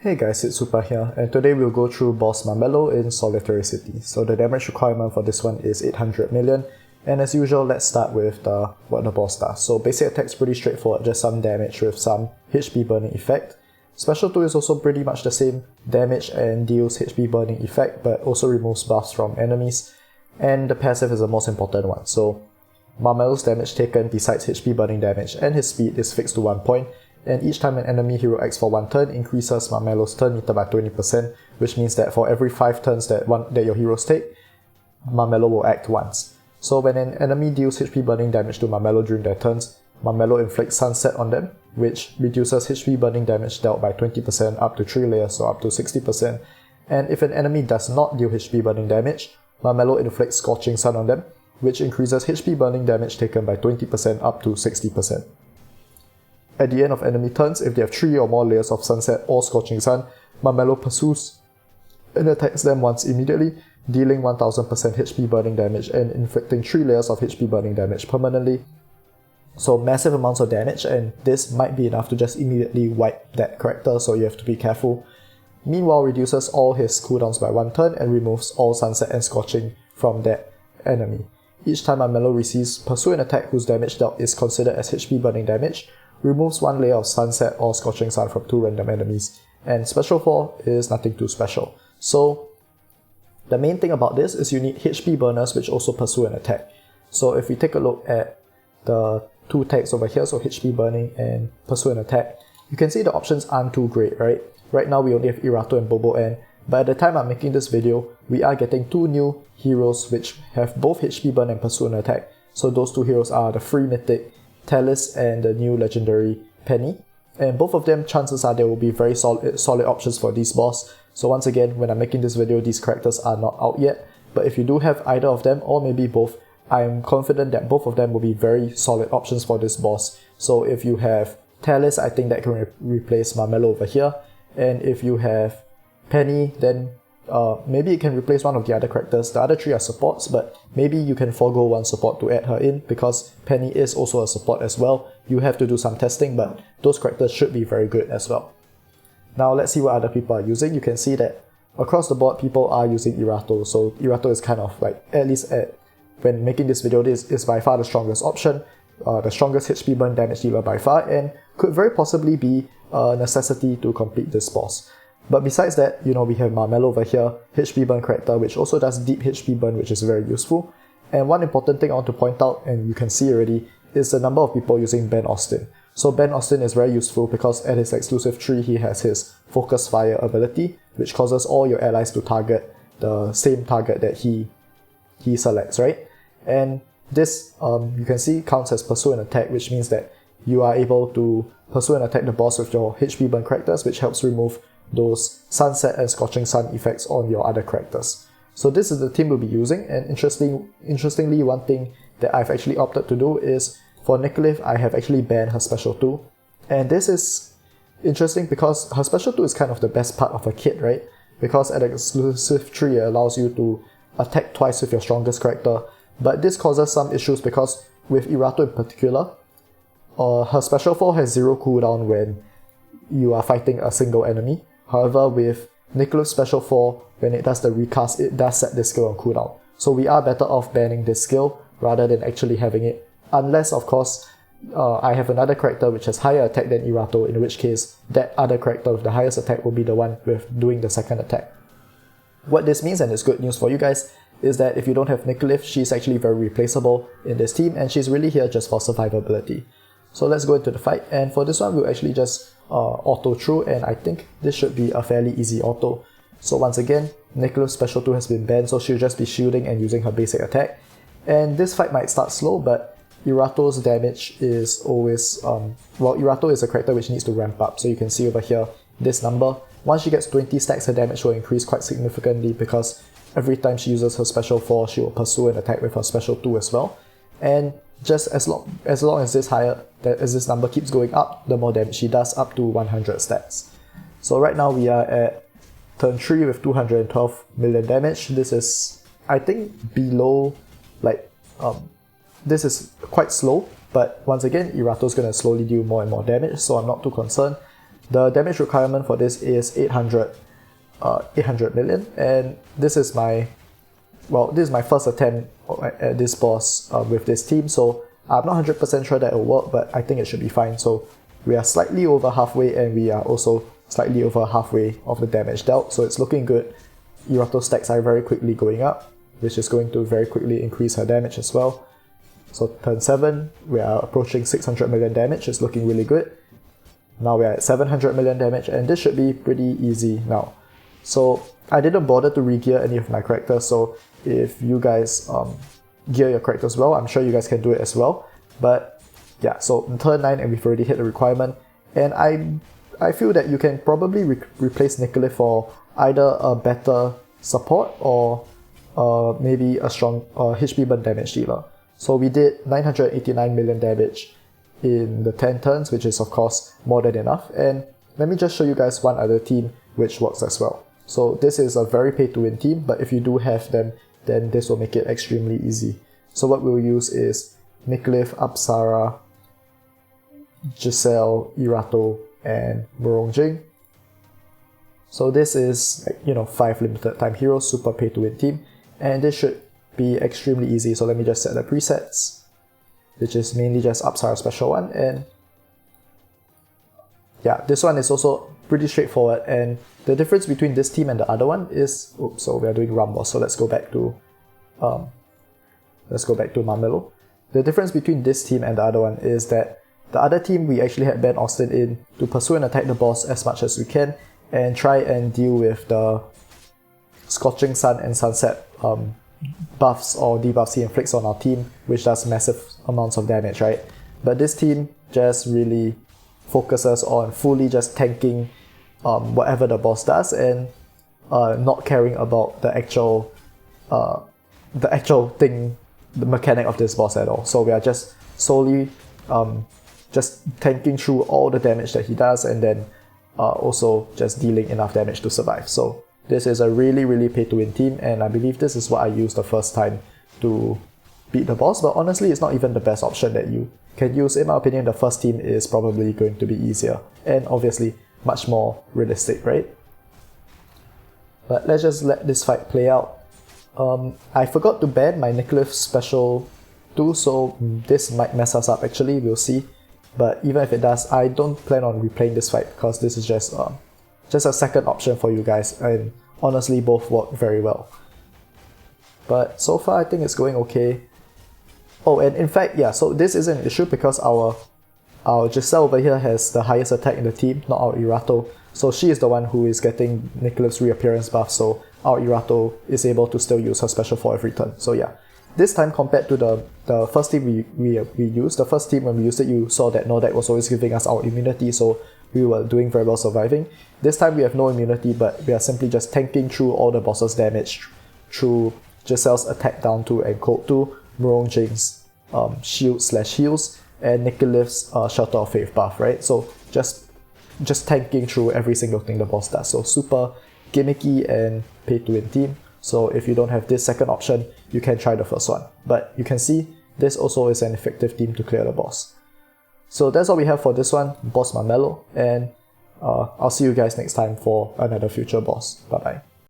Hey guys, it's Super here, and today we'll go through boss Mamello in Solitary City. So the damage requirement for this one is 800 million, and as usual, let's start with what the boss does. So basic attack's pretty straightforward, just some damage with some HP burning effect. Special 2 is also pretty much the same damage and deals HP burning effect, but also removes buffs from enemies. And the passive is the most important one. So Mamello's damage taken besides HP burning damage and his speed is fixed to 1 point, and each time an enemy hero acts for 1 turn increases Mamello's turn meter by 20%, which means that for every 5 turns that your heroes take, Mamello will act once. So when an enemy deals HP burning damage to Mamello during their turns, Mamello inflicts Sunset on them, which reduces HP burning damage dealt by 20% up to 3 layers, so up to 60%. And if an enemy does not deal HP burning damage, Mamello inflicts Scorching Sun on them, which increases HP burning damage taken by 20% up to 60%. At the end of enemy turns, if they have 3 or more layers of Sunset or Scorching Sun, Mamello pursues and attacks them once immediately, dealing 1000% HP burning damage and inflicting 3 layers of HP burning damage permanently. So massive amounts of damage, and this might be enough to just immediately wipe that character, so you have to be careful. Meanwhile, reduces all his cooldowns by 1 turn and removes all Sunset and Scorching from that enemy. Each time Mamello receives Pursue an attack whose damage dealt is considered as HP burning damage, removes 1 layer of Sunset or Scorching Sun from 2 random enemies, and Special 4 is nothing too special. So the main thing about this is you need HP burners which also pursue an attack. So if we take a look at the 2 tags over here, so HP burning and pursue an attack, you can see the options aren't too great, right? Right now we only have Irato and Bobo N, but at the time I'm making this video, we are getting 2 new heroes which have both HP burn and pursue an attack. So those 2 heroes are the free mythic Talus and the new legendary Penny, and both of them, chances are they will be very solid options for this boss. So once again, when I'm making this video, these characters are not out yet, but if you do have either of them or maybe both, I'm confident that both of them will be very solid options for this boss. So if you have Talus, I think that can replace Mamello over here, and if you have Penny, then maybe it can replace one of the other characters. The other 3 are supports, but maybe you can forego 1 support to add her in, because Penny is also a support as well. You have to do some testing, but those characters should be very good as well. Now let's see what other people are using. You can see that across the board people are using Irato, so Irato is kind of like, at least when making this video, this is by far the strongest option, the strongest HP burn damage dealer by far, and could very possibly be a necessity to complete this boss. But besides that, we have Mamello over here, HP burn character, which also does deep HP burn, which is very useful. And one important thing I want to point out, and you can see already, is the number of people using Ben Austin. So Ben Austin is very useful because at his exclusive tree, he has his Focus Fire ability, which causes all your allies to target the same target that he selects, right? And this, you can see, counts as Pursue an Attack, which means that you are able to pursue and attack the boss with your HP burn characters, which helps remove those Sunset and Scorching Sun effects on your other characters. So this is the team we'll be using, and interestingly, one thing that I've actually opted to do is, for Nicolith, I have actually banned her Special 2. And this is interesting because her Special 2 is kind of the best part of her kit, right? Because at an exclusive tree, it allows you to attack twice with your strongest character, but this causes some issues because with Irato in particular, her Special 4 has 0 cooldown when you are fighting a single enemy. However, with Nicolith's Special 4, when it does the recast, it does set this skill on cooldown. So we are better off banning this skill rather than actually having it. Unless, of course, I have another character which has higher attack than Irato, in which case that other character with the highest attack will be the one with doing the second attack. What this means, and it's good news for you guys, is that if you don't have Nicolith, she's actually very replaceable in this team, and she's really here just for survivability. So let's go into the fight, and for this one we'll actually just auto through, and I think this should be a fairly easy auto. So once again, Nicolith's Special 2 has been banned, so she'll just be shielding and using her basic attack. And this fight might start slow, but Irato's damage is always, Irato is a character which needs to ramp up, so you can see over here, this number. Once she gets 20 stacks, her damage will increase quite significantly because every time she uses her Special 4, she will pursue an attack with her Special 2 as well. And just as long as this number keeps going up, the more damage she does, up to 100 stacks. So right now we are at turn 3 with 212 million damage. This is, I think, below, this is quite slow, but once again, Irato's going to slowly deal more and more damage, so I'm not too concerned. The damage requirement for this is 800 million, and this is my first attempt at this boss with this team, so I'm not 100% sure that it will work, but I think it should be fine. So we are slightly over halfway, and we are also slightly over halfway of the damage dealt, so it's looking good. Irato's stacks are very quickly going up, which is going to very quickly increase her damage as well. So turn 7, we are approaching 600 million damage, it's looking really good. Now we are at 700 million damage, and this should be pretty easy now. So I didn't bother to re-gear any of my characters, so if you guys gear your characters well, I'm sure you guys can do it as well. But yeah, so in turn 9, and we've already hit the requirement, and I feel that you can probably replace Nikolith for either a better support or maybe a strong HP burn damage dealer. So we did 989 million damage in the 10 turns, which is of course more than enough. And let me just show you guys one other team which works as well. So this is a very pay to win team, but if you do have them, then this will make it extremely easy. So what we'll use is Nikolith, Apsara, Giselle, Irato, and Murongjing. So this is 5 limited time heroes, super pay to win team, and this should be extremely easy. So let me just set the presets, which is mainly just Apsara special one, and yeah, this one is also pretty straightforward. And the difference between this team and the other one is, so we are doing Rumble, so let's go back to Mamello. The difference between this team and the other one is that the other team, we actually had Ben Austin in to pursue and attack the boss as much as we can and try and deal with the Scorching Sun and Sunset buffs or debuffs he inflicts on our team, which does massive amounts of damage, right? But this team just really focuses on fully just tanking whatever the boss does and not caring about the actual thing, the mechanic of this boss at all. So we are just solely just tanking through all the damage that he does, and then also just dealing enough damage to survive. So this is a really pay to win team, and I believe this is what I used the first time to beat the boss, but honestly it's not even the best option that you can use. In my opinion, the first team is probably going to be easier and obviously much more realistic, right? But let's just let this fight play out. I forgot to ban my Nikolith special too, so this might mess us up actually, we'll see. But even if it does, I don't plan on replaying this fight because this is just a second option for you guys, and honestly both work very well. But so far I think it's going okay. Oh, and in fact, yeah, so this isn't an issue because our Giselle over here has the highest attack in the team, not our Irato. So she is the one who is getting Nikolith's reappearance buff, so our Irato is able to still use her special for every turn. So yeah, this time compared to the first team we used, the first team when we used it, you saw that Nordek was always giving us our immunity, so we were doing very well surviving. This time we have no immunity, but we are simply just tanking through all the boss's damage through Giselle's attack down 2 and cold 2, Murongjing's shield/heals, and Nikolith's Shelter of Faith buff, right? So just tanking through every single thing the boss does. So super gimmicky and pay to win team. So if you don't have this second option, you can try the first one. But you can see this also is an effective team to clear the boss. So that's all we have for this one, Boss Mamello, and I'll see you guys next time for another future boss. Bye bye.